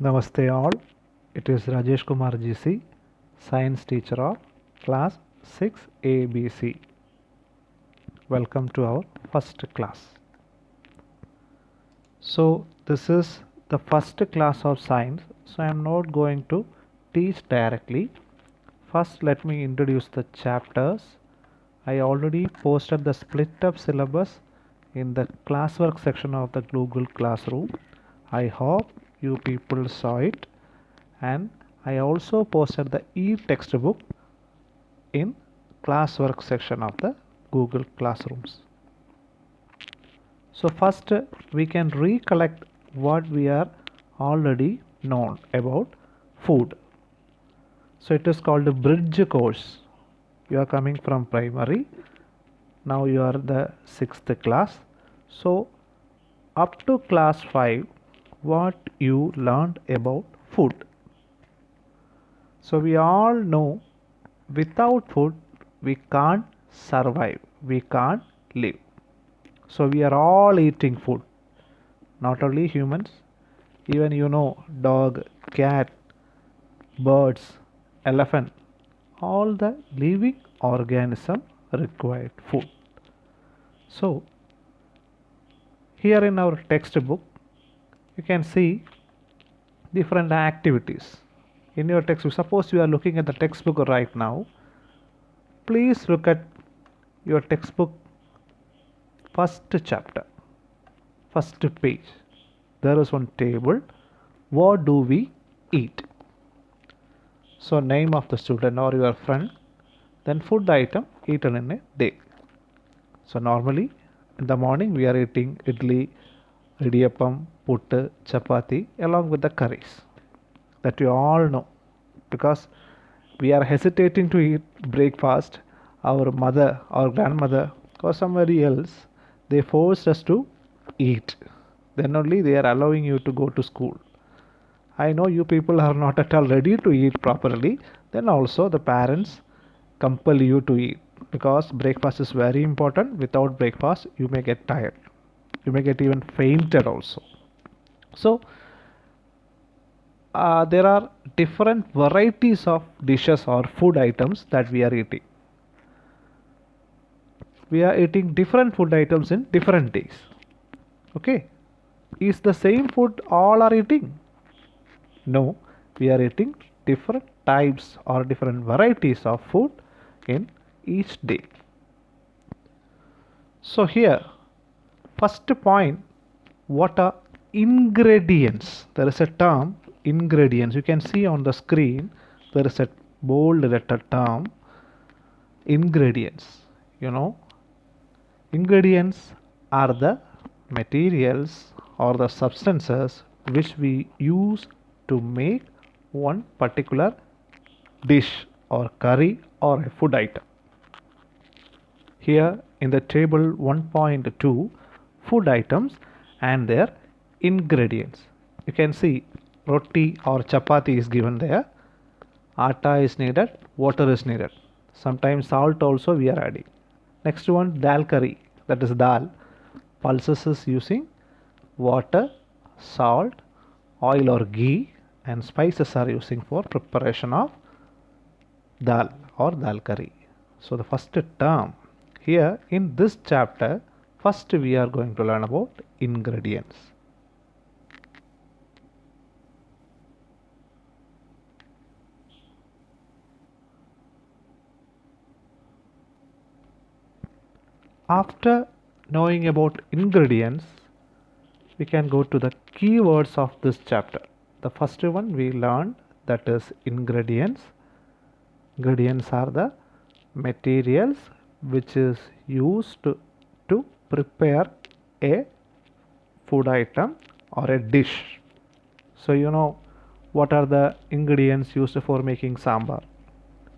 Namaste all. It is Rajesh Kumar GC, Science teacher of class 6 ABC. Welcome to our first class. So this is the first class of science. So I am not going to teach directly. First let me introduce the chapters. I already posted the split up syllabus in the classwork section of the Google Classroom. I hope you people saw it, and I also posted the e-textbook in classwork section of the Google Classrooms. So first we can recollect what we are already known about food. So it is called a bridge course. You are coming from primary. Now you are the 6th class. So up to class 5, what you learned about food. So we all know without food we can't survive, we can't live. So we are all eating food, not only humans, even dog, cat, birds, elephant, all the living organism required food. So here in our textbook you can see different activities. In your textbook, suppose you are looking at the textbook right now, please look at your textbook first chapter, first page. There is one table. What do we eat? So name of the student or your friend, then food item eaten in a day. So normally in the morning we are eating idli, idiyappam, puttu, chapati along with the curries that you all know, because we are hesitating to eat breakfast. Our mother or grandmother or somebody else, they forced us to eat. Then only they are allowing you to go to school. I know you people are not at all ready to eat properly. Then also the parents compel you to eat, because breakfast is very important. Without breakfast you may get tired, you may get even fainted also. So there are different varieties of dishes or food items that we are eating. We are eating different food items in different days. Okay, is the same food all are eating? No, we are eating different types or different varieties of food in each day. So here, first point, what are ingredients? There is a term ingredients. You can see on the screen there is a bold letter term ingredients. Ingredients are the materials or the substances which we use to make one particular dish or curry or a food item. Here in the table 1.2, food items and their ingredients. You can see roti or chapati is given there. Atta is needed, water is needed. Sometimes salt also we are adding. Next one, dal curry, that is dal. Pulses is using water, salt, oil or ghee, and spices are using for preparation of dal or dal curry. So the first term here in this chapter, first we are going to learn about ingredients. After knowing about ingredients, we can go to the keywords of this chapter. The first one we learned, that is ingredients. Ingredients are the materials which is used to prepare a food item or a dish. So what are the ingredients used for making sambar?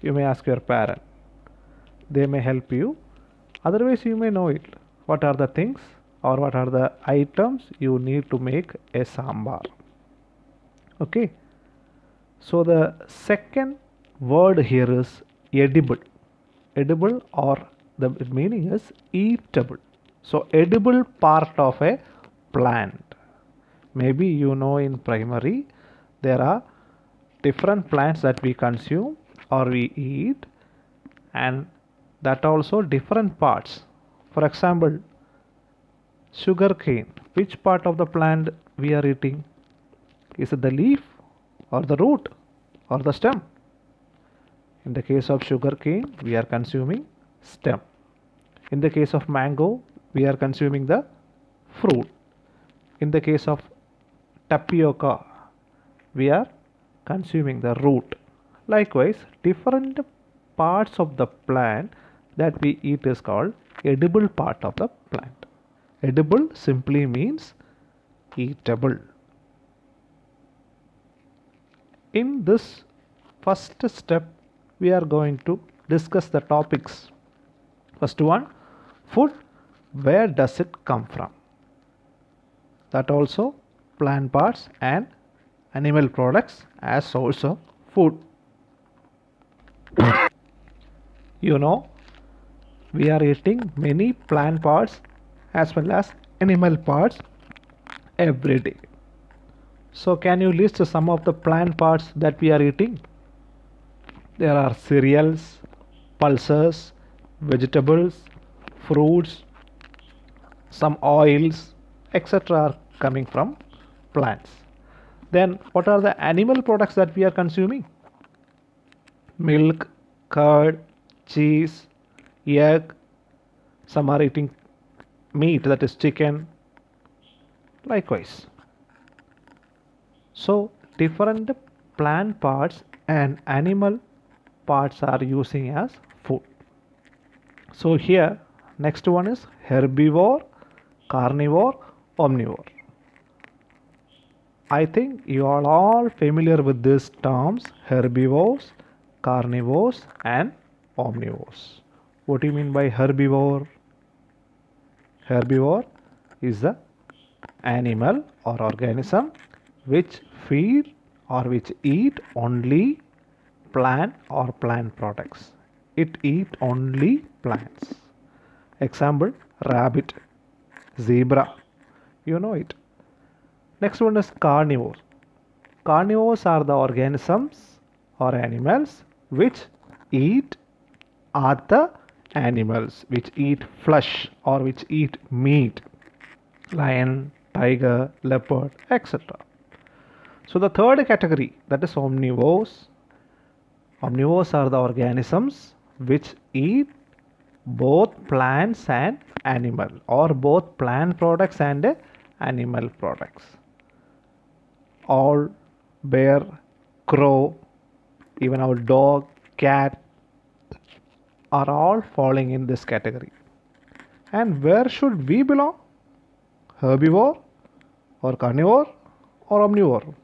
You may ask your parent. They may help you. Otherwise you may know it. What are the things or what are the items you need to make a sambar? Okay. So the second word here is edible. Edible, or the meaning is eatable. So edible part of a plant. Maybe in primary there are different plants that we consume or we eat, and that also different parts. For example, sugar cane, which part of the plant we are eating? Is it the leaf or the root or the stem? In the case of sugar cane, we are consuming stem. In the case of mango, we are consuming the fruit. In the case of tapioca, we are consuming the root. Likewise, different parts of the plant that we eat is called edible part of the plant. Edible simply means eatable. In this first step, we are going to discuss the topics. First one, food, where does it come from? That also plant parts and animal products as source of food. You know, we are eating many plant parts as well as animal parts every day. So can you list some of the plant parts that we are eating? There are cereals, pulses, vegetables, fruits, some oils, etc. are coming from plants. Then what are the animal products that we are consuming? Milk, curd, cheese, egg. Some are eating meat, that is chicken. Likewise. So different plant parts and animal parts are using as food. So here next one is herbivore, carnivore, omnivore. I think you are all familiar with these terms: herbivores, carnivores and omnivores. What do you mean by herbivore? Herbivore is the animal or organism which feed or which eat only plant or plant products. It eat only plants. Example, rabbit, zebra. You know it. Next one is carnivore. Carnivores are the organisms or animals which eat other animals, which eat flesh or which eat meat. Lion, tiger, leopard, etc. So the third category, that is omnivores. Omnivores are the organisms which eat both plants and animal, or both plant products and animal products. Owl, bear, crow, even our dog, cat are all falling in this category. And where should we belong? Herbivore or carnivore or omnivore?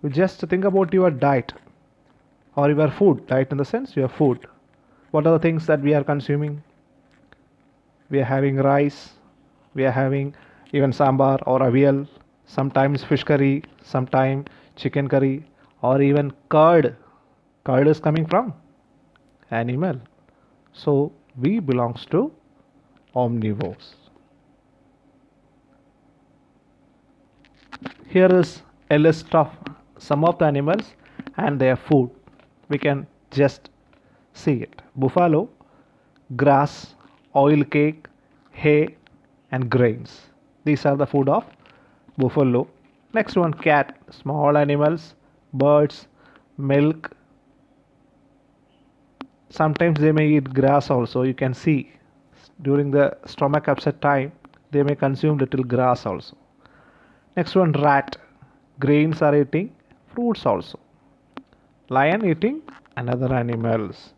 You just think about your diet or your food. Diet in the sense your food. What are the things that we are consuming? We are having rice, we are having even sambar or avial, sometimes fish curry, sometimes chicken curry, or even curd. Curd is coming from animal. So we belongs to omnivores. Here is a list of some of the animals and their food. We can just see it. Buffalo, grass, oil cake, hay and grains. These are the food of buffalo. Next one, cat, small animals, birds, milk. Sometimes they may eat grass also. You can see during the stomach upset time they may consume little grass also. Next one, rat, grains are eating, fruits also. Lion eating another animals.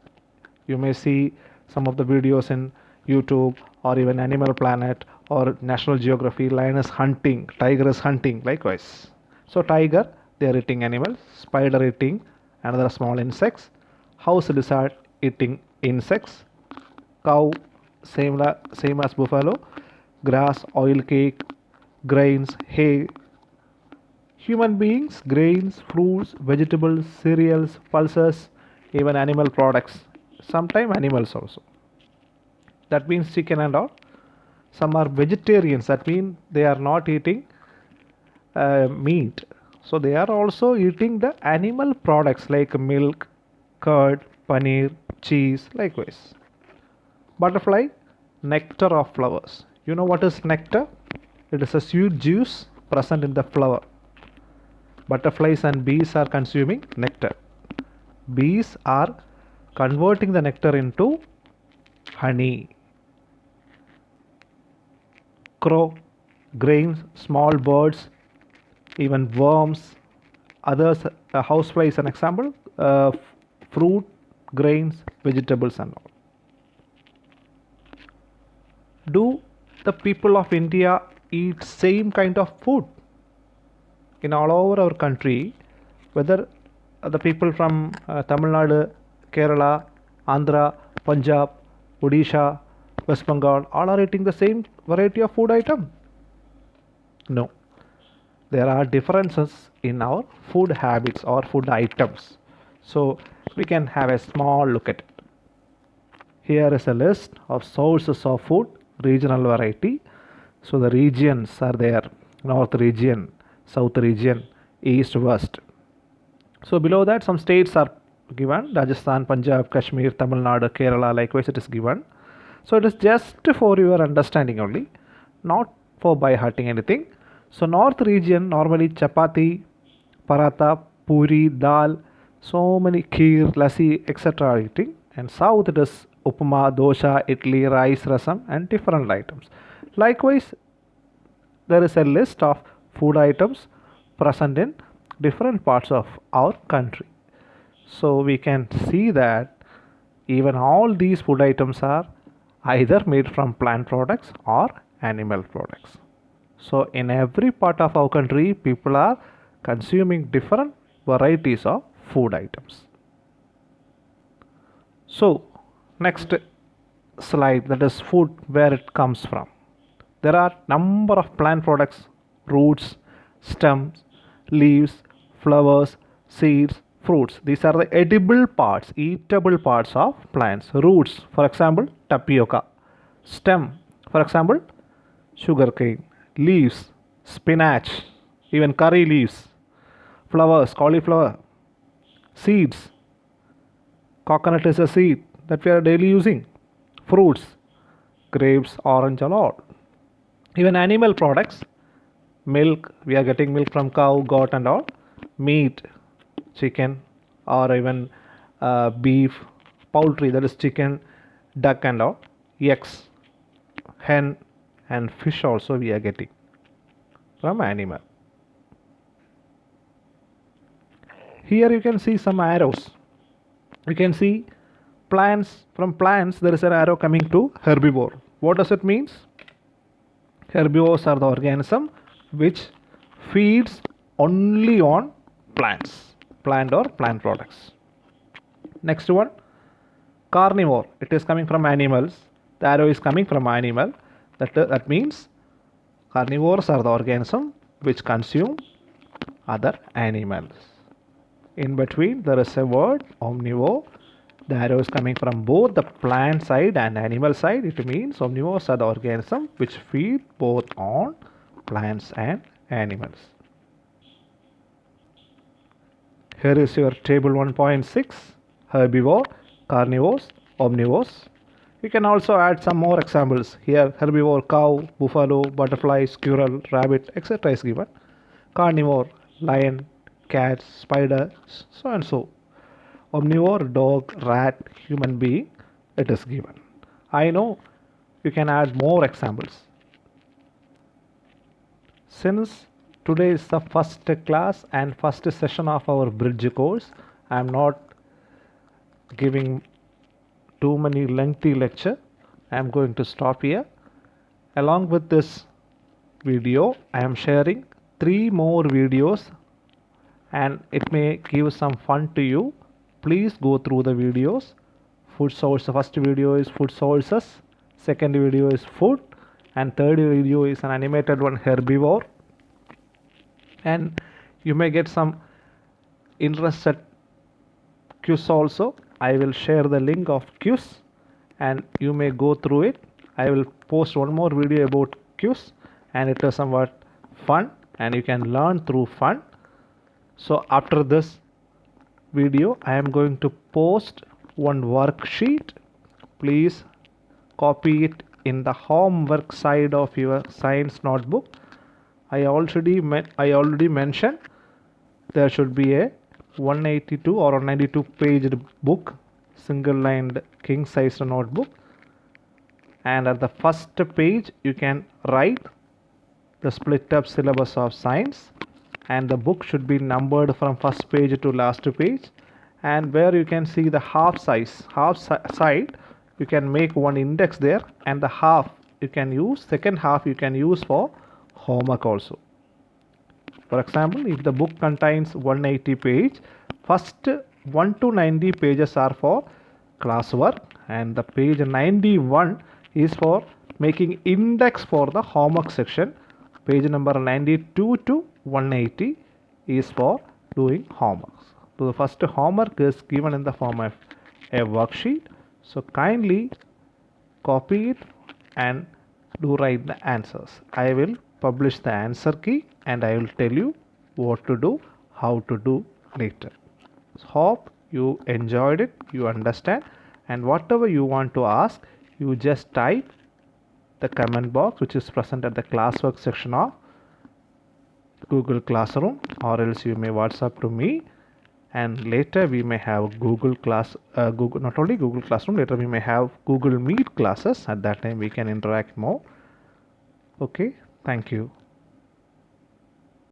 You may see some of the videos in YouTube or even Animal Planet or National Geography. Lion is hunting, tiger is hunting, likewise. So tiger, they are eating animals. Spider eating another small insects. House lizard eating insects. Cow, same as buffalo. Grass, oil cake, grains, hay. Human beings, grains, fruits, vegetables, cereals, pulses, even animal products. Sometimes animals also. That means chicken and all. Some are vegetarians. That means they are not eating meat. So they are also eating the animal products like milk, curd, paneer, cheese, likewise. Butterfly, nectar of flowers. You know what is nectar? It is a sweet juice present in the flower. Butterflies and bees are consuming nectar. Bees are converting the nectar into honey. Crow, grains, small birds, even worms, others, housefly is an example, fruit, grains, vegetables and all. Do the people of India eat same kind of food? In all over our country, whether the people from Tamil Nadu, Kerala, Andhra, Punjab, Odisha, West Bengal, all are eating the same variety of food item? No. There are differences in our food habits or food items. So we can have a small look at it. Here is a list of sources of food, regional variety. So the regions are there: North region, South region, East, West. So below that some states are given: Rajasthan, Punjab, Kashmir, Tamil Nadu, Kerala, likewise it is given. So it is just for your understanding only, not for by hearting anything. So North region normally chapati, paratha, puri, dal, so many kheer, lassi, etc. are eating. And South it is upma, dosha, idli, rice, rasam and different items. Likewise, there is a list of food items present in different parts of our country. So we can see that even all these food items are either made from plant products or animal products. So in every part of our country, people are consuming different varieties of food items. So next slide, that is food, where it comes from. There are number of plant products: roots, stems, leaves, flowers, seeds, fruits. These are the edible parts, eatable parts of plants. Roots, for example, tapioca. Stem, for example, sugarcane. Leaves, spinach, even curry leaves. Flowers, cauliflower. Seeds, coconut is a seed that we are daily using. Fruits, grapes, orange and all. Even animal products: milk, we are getting milk from cow, goat and all. Meat, chicken, or even beef. Poultry, that is chicken, duck and all. Eggs, hen and fish also we are getting from animal. Here you can see some arrows. You can see plants. From plants there is an arrow coming to herbivore. What does it mean? Herbivores are the organism which feeds only on plants, plant or plant products. Next one, carnivore. It is coming from animals. The arrow is coming from animal. That means carnivores are the organism which consume other animals. In between there is a word omnivore. The arrow is coming from both the plant side and animal side. It means omnivores are the organism which feed both on plants and animals. Here is your table 1.6: herbivore, carnivores, omnivores. You can also add some more examples. Here herbivore: cow, buffalo, butterfly, squirrel, rabbit, etc. is given. Carnivore: lion, cat, spider, so and so. Omnivore: dog, rat, human being, it is given. I know you can add more examples. Since today is the first class and first session of our bridge course, I am not giving too many lengthy lecture. I am going to stop here. Along with this video, I am sharing 3 more videos and it may give some fun to you. Please go through the videos. Food source, the first video is food sources, second video is food, and third video is an animated one, herbivore. And you may get some interested quiz also. I will share the link of quiz and you may go through it. I will post one more video about quiz and it is somewhat fun and you can learn through fun. So after this video I am going to post one worksheet. Please copy it in the homework side of your science notebook. I already mentioned there should be a 182 or 192 paged book, single lined king size notebook, and at the first page you can write the split up syllabus of science, and the book should be numbered from first page to last page, and where you can see the half side you can make one index there, and the half you can use, second half you can use for homework also. For example, if the book contains 180 page, first 1 to 90 pages are for classwork, and the page 91 is for making index for the homework section. Page number 92 to 180 is for doing homeworks. So the first homework is given in the form of a worksheet. So kindly copy it and do write the answers. I will publish the answer key and I will tell you what to do, how to do later. Hope you enjoyed it, you understand, and whatever you want to ask, you just type the comment box which is present at the classwork section of Google Classroom, or else you may WhatsApp to me, and later we may have Google, not only Google Classroom, later we may have Google Meet classes. At that time we can interact more. Okay, thank you.